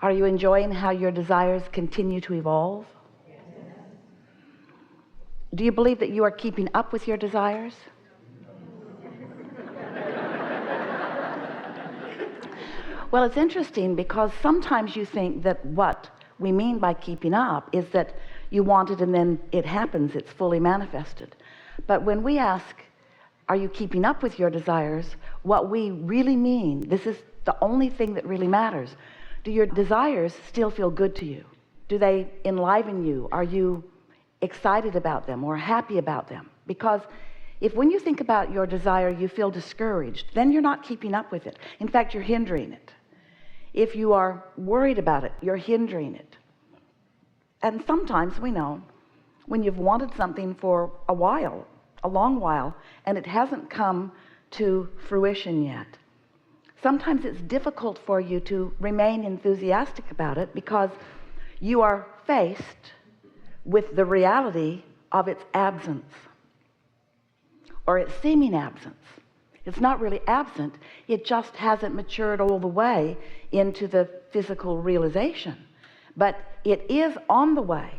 Are you enjoying how your desires continue to evolve? Yes. Do you believe that you are keeping up with your desires? Well, it's interesting because sometimes you think that what we mean by keeping up is that you want it and then it happens, it's fully manifested. But when we ask, are you keeping up with your desires, what we really mean, this is the only thing that really matters. Do your desires still feel good to you? Do they enliven you? Are you excited about them or happy about them? Because if when you think about your desire you feel discouraged, then you're not keeping up with it. In fact, you're hindering it. If you are worried about it, you're hindering it. And sometimes we know when you've wanted something for a while, a long while, and it hasn't come to fruition yet, sometimes it's difficult for you to remain enthusiastic about it because you are faced with the reality of its absence or its seeming absence. It's not really absent, it just hasn't matured all the way into the physical realization. But it is on the way.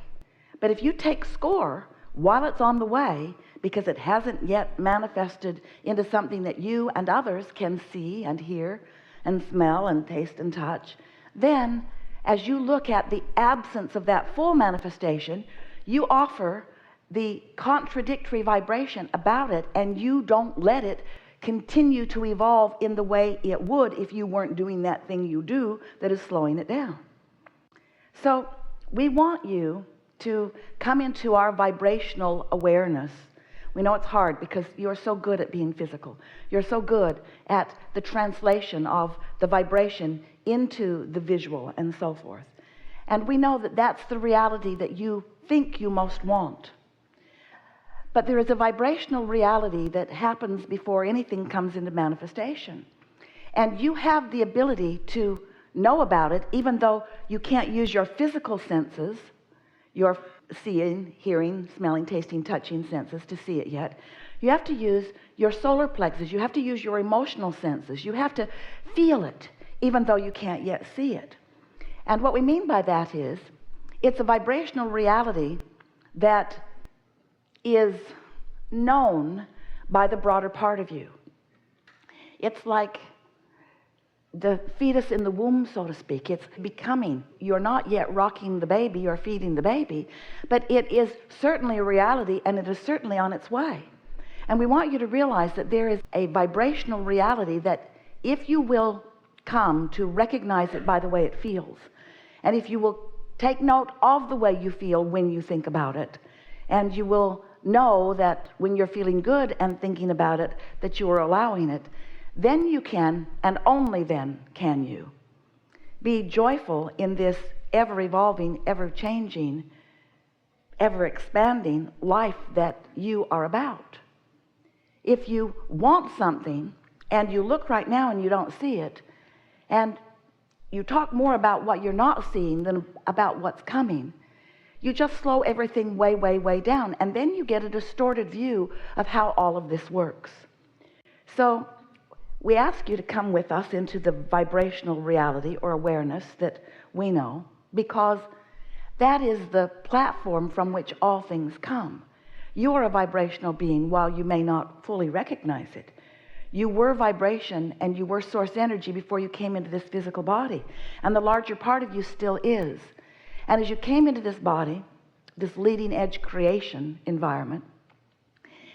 But if you take score while it's on the way, because it hasn't yet manifested into something that you and others can see and hear and smell and taste and touch, then as you look at the absence of that full manifestation, you offer the contradictory vibration about it, and you don't let it continue to evolve in the way it would if you weren't doing that thing you do that is slowing it down. So we want you to come into our vibrational awareness. We know it's hard because you're so good at being physical. You're so good at the translation of the vibration into the visual and so forth. And we know that that's the reality that you think you most want. But there is a vibrational reality that happens before anything comes into manifestation. And you have the ability to know about it, even though you can't use your physical senses, your seeing, hearing, smelling, tasting, touching senses to see it yet. You have to use your solar plexus. You have to use your emotional senses. You have to feel it, even though you can't yet see it. And what we mean by that is, it's a vibrational reality that is known by the broader part of you. It's like the fetus in the womb, so to speak. It's becoming. You're not yet rocking the baby or feeding the baby, but it is certainly a reality, and it is certainly on its way. And we want you to realize that there is a vibrational reality that if you will come to recognize it by the way it feels, and if you will take note of the way you feel when you think about it, and you will know that when you're feeling good and thinking about it, that you are allowing it, then you can, and only then can you, be joyful in this ever-evolving, ever-changing, ever-expanding life that you are about. If you want something, and you look right now and you don't see it, and you talk more about what you're not seeing than about what's coming, you just slow everything way, way, way down, and then you get a distorted view of how all of this works. So we ask you to come with us into the vibrational reality or awareness that we know, because that is the platform from which all things come. You are a vibrational being while you may not fully recognize it. You were vibration and you were source energy before you came into this physical body, and the larger part of you still is. And as you came into this body, this leading edge creation environment,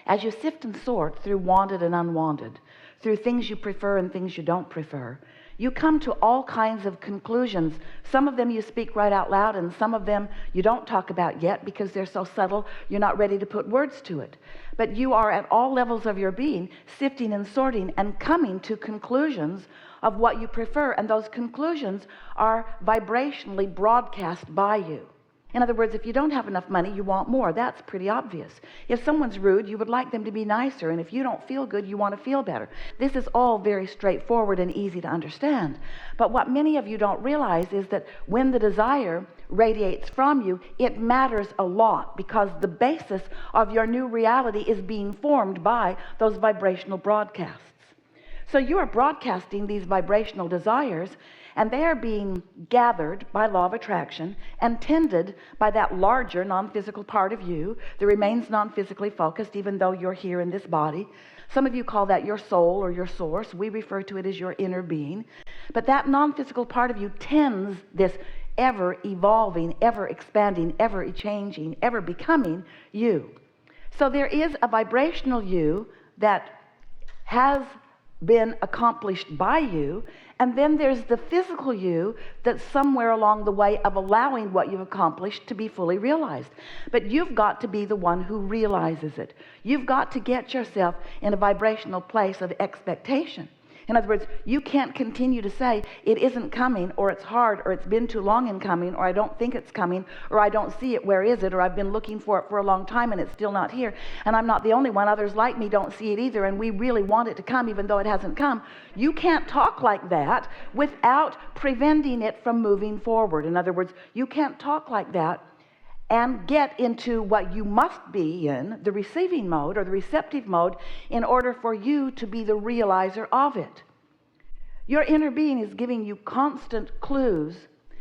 as you sift and sort through wanted and unwanted, through things you prefer and things you don't prefer, you come to all kinds of conclusions. Some of them you speak right out loud, and some of them you don't talk about yet because they're so subtle you're not ready to put words to it. But you are at all levels of your being sifting and sorting and coming to conclusions of what you prefer, and those conclusions are vibrationally broadcast by you. In other words, if you don't have enough money, you want more. That's pretty obvious. If someone's rude, you would like them to be nicer, and if you don't feel good, you want to feel better. This is all very straightforward and easy to understand. But what many of you don't realize is that when the desire radiates from you, it matters a lot, because the basis of your new reality is being formed by those vibrational broadcasts. So you are broadcasting these vibrational desires, and they are being gathered by law of attraction and tended by that larger non-physical part of you that remains non-physically focused even though you're here in this body. Some of you call that your soul or your source. We refer to it as your inner being. But that non-physical part of you tends this ever evolving, ever expanding, ever changing, ever becoming you. So there is a vibrational you that has been accomplished by you, and then there's the physical you that's somewhere along the way of allowing what you've accomplished to be fully realized. But you've got to be the one who realizes it. You've got to get yourself in a vibrational place of expectation. In other words, you can't continue to say it isn't coming, or it's hard, or it's been too long in coming, or I don't think it's coming, or I don't see it, where is it, or I've been looking for it for a long time and it's still not here, and I'm not the only one, others like me don't see it either, and we really want it to come even though it hasn't come. You can't talk like that without preventing it from moving forward. In other words, you can't talk like that and get into what you must be in, the receiving mode or the receptive mode, in order for you to be the realizer of it. Your inner being is giving you constant clues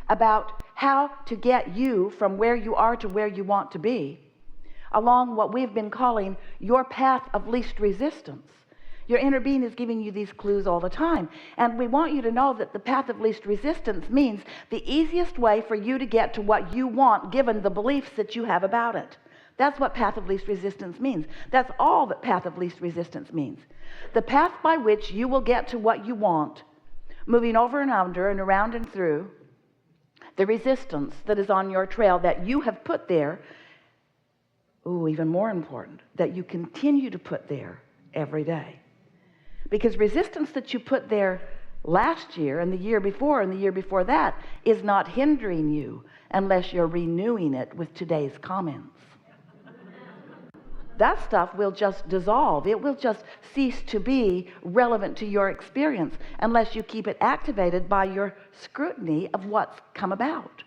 about how to get you from where you are to where you want to be, along what we've been calling your path of least resistance. Your inner being is giving you these clues all the time. And we want you to know that the path of least resistance means the easiest way for you to get to what you want, given the beliefs that you have about it. That's what path of least resistance means. That's all that path of least resistance means. The path by which you will get to what you want, moving over and under and around and through the resistance that is on your trail that you have put there. Even more important, that you continue to put there every day. Because resistance that you put there last year and the year before and the year before that is not hindering you unless you're renewing it with today's comments. That stuff will just dissolve. It will just cease to be relevant to your experience unless you keep it activated by your scrutiny of what's come about.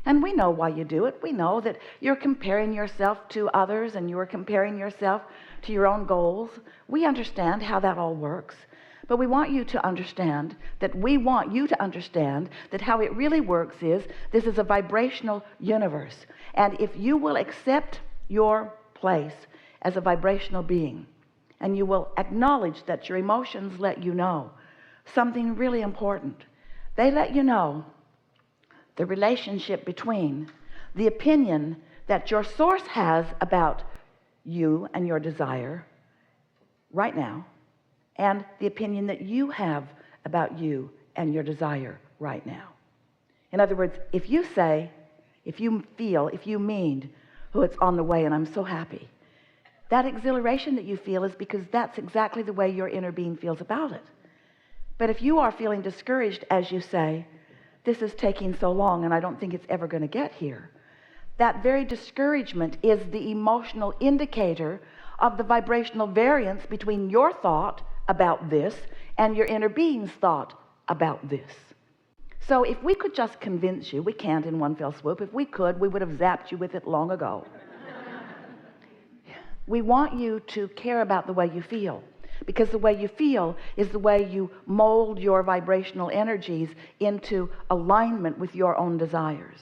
And we know why you do it. We know that you're comparing yourself to others and you're comparing yourself to your own goals. We understand how that all works. But we want you to understand that how it really works is this is a vibrational universe. And if you will accept your place as a vibrational being, and you will acknowledge that your emotions let you know something really important. They let you know the relationship between the opinion that your source has about you and your desire right now, and the opinion that you have about you and your desire right now. In other words, if you say, if you feel, if you mean, it's on the way and I'm so happy, that exhilaration that you feel is because that's exactly the way your inner being feels about it. But if you are feeling discouraged as you say, this is taking so long and I don't think it's ever going to get here, that very discouragement is the emotional indicator of the vibrational variance between your thought about this and your inner being's thought about this. So if we could just convince you, we can't in one fell swoop. If we could, we would have zapped you with it long ago. We want you to care about the way you feel, because the way you feel is the way you mold your vibrational energies into alignment with your own desires.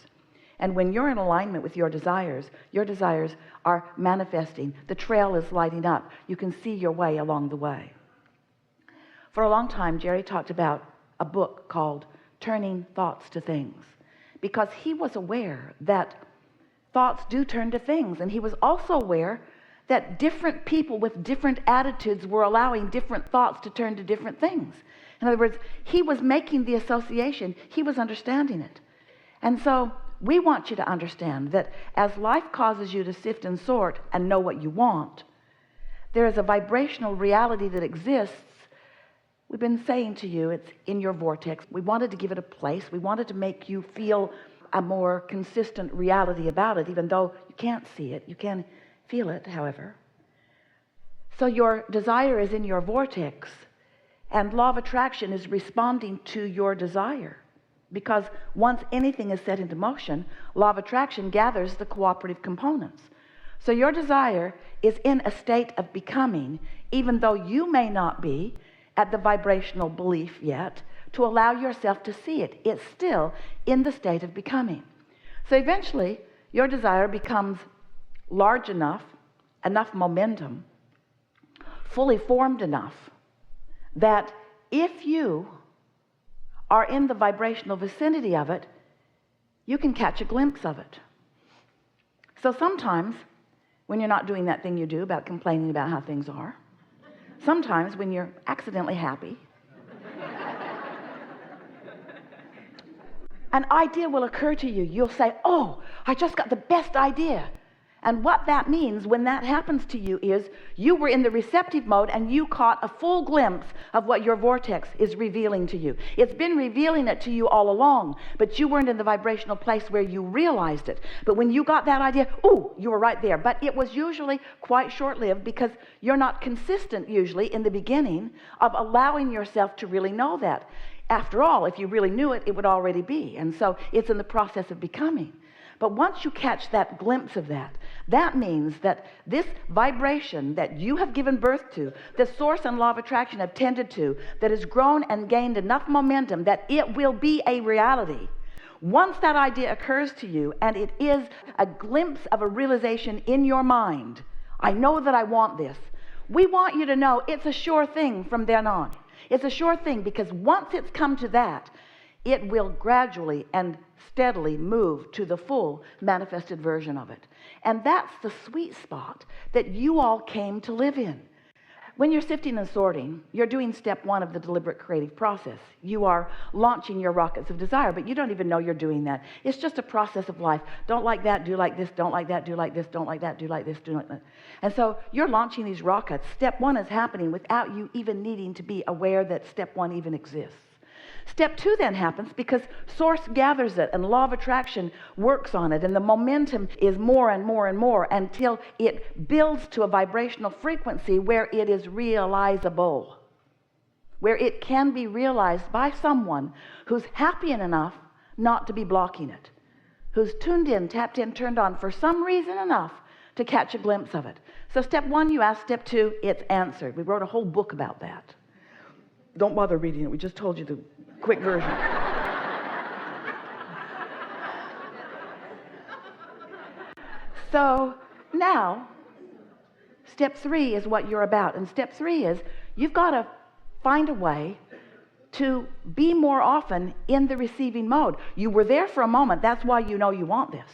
And when you're in alignment with your desires are manifesting. The trail is lighting up. You can see your way along the way. For a long time, Jerry talked about a book called Turning Thoughts to Things, because he was aware that thoughts do turn to things, and he was also aware that different people with different attitudes were allowing different thoughts to turn to different things. In other words, he was making the association. He was understanding it. And so we want you to understand that as life causes you to sift and sort and know what you want, there is a vibrational reality that exists. We've been saying to you, it's in your vortex. We wanted to give it a place. We wanted to make you feel a more consistent reality about it, even though you can't see it. You can feel it, however. So your desire is in your vortex, and law of attraction is responding to your desire, because once anything is set into motion, law of attraction gathers the cooperative components. So your desire is in a state of becoming, even though you may not be, at the vibrational belief yet to allow yourself to see it. It's still in the state of becoming. So eventually, your desire becomes large enough, enough momentum, fully formed enough that if you are in the vibrational vicinity of it, you can catch a glimpse of it. So sometimes when you're not doing that thing you do about complaining about how things are, sometimes when you're accidentally happy, an idea will occur to you. You'll say, oh, I just got the best idea. And what that means when that happens to you is you were in the receptive mode and you caught a full glimpse of what your vortex is revealing to you. It's been revealing it to you all along, but you weren't in the vibrational place where you realized it. But when you got that idea, ooh, you were right there. But it was usually quite short-lived because you're not consistent usually in the beginning of allowing yourself to really know that. After all, if you really knew it, it would already be. And so it's in the process of becoming. But once you catch that glimpse of that, that means that this vibration that you have given birth to, the source and law of attraction have tended to, that has grown and gained enough momentum that it will be a reality. Once that idea occurs to you and it is a glimpse of a realization in your mind, I know that I want this. We want you to know it's a sure thing from then on. It's a sure thing because once it's come to that, it will gradually and steadily move to the full manifested version of it. And that's the sweet spot that you all came to live in. When you're sifting and sorting, you're doing step one of the deliberate creative process. You are launching your rockets of desire, but you don't even know you're doing that. It's just a process of life. Don't like that, do like this, don't like that, do like this, don't like that, do like this, do like that. And so you're launching these rockets. Step one is happening without you even needing to be aware that step one even exists. Step two then happens because source gathers it and law of attraction works on it, and the momentum is more and more and more until it builds to a vibrational frequency where it is realizable, where it can be realized by someone who's happy enough not to be blocking it, who's tuned in, tapped in, turned on for some reason enough to catch a glimpse of it. So step one, you ask. Step two, it's answered. We wrote a whole book about that. Don't bother reading it. We just told you the quick version. So now, step three is what you're about. And step three is you've got to find a way to be more often in the receiving mode. You were there for a moment. That's why you know you want this.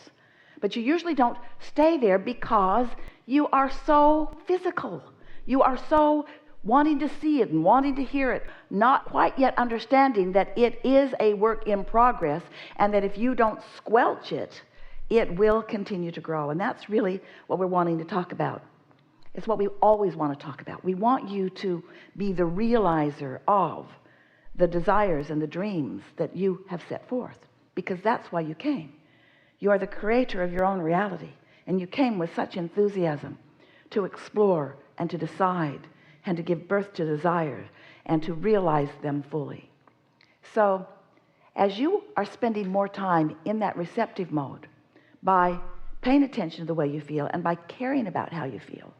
But you usually don't stay there because you are so physical. You are so wanting to see it and wanting to hear it, not quite yet understanding that it is a work in progress and that if you don't squelch it, it will continue to grow. And that's really what we're wanting to talk about. It's what we always want to talk about. We want you to be the realizer of the desires and the dreams that you have set forth, because that's why you came. You are the creator of your own reality, and you came with such enthusiasm to explore and to decide and to give birth to desires and to realize them fully. So as you are spending more time in that receptive mode by paying attention to the way you feel and by caring about how you feel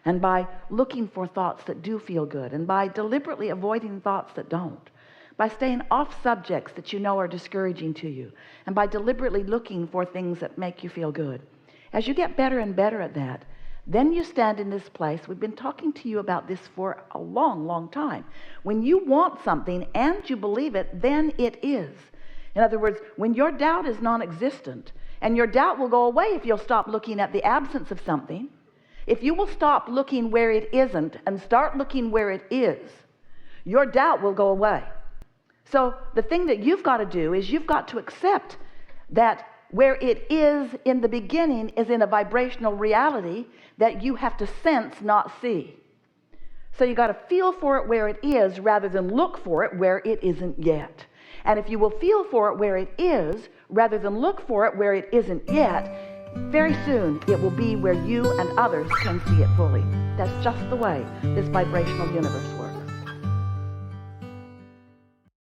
and by looking for thoughts that do feel good and by deliberately avoiding thoughts that don't, by staying off subjects that you know are discouraging to you, and by deliberately looking for things that make you feel good, as you get better and better at that, then you stand in this place. We've been talking to you about this for a long, long time. When you want something and you believe it, then it is. In other words, when your doubt is non-existent, and your doubt will go away if you'll stop looking at the absence of something, if you will stop looking where it isn't and start looking where it is, your doubt will go away. So the thing that you've got to do is you've got to accept that where it is in the beginning is in a vibrational reality that you have to sense, not see. So you got to feel for it where it is rather than look for it where it isn't yet. And if you will feel for it where it is rather than look for it where it isn't yet, very soon it will be where you and others can see it fully. That's just the way this vibrational universe works.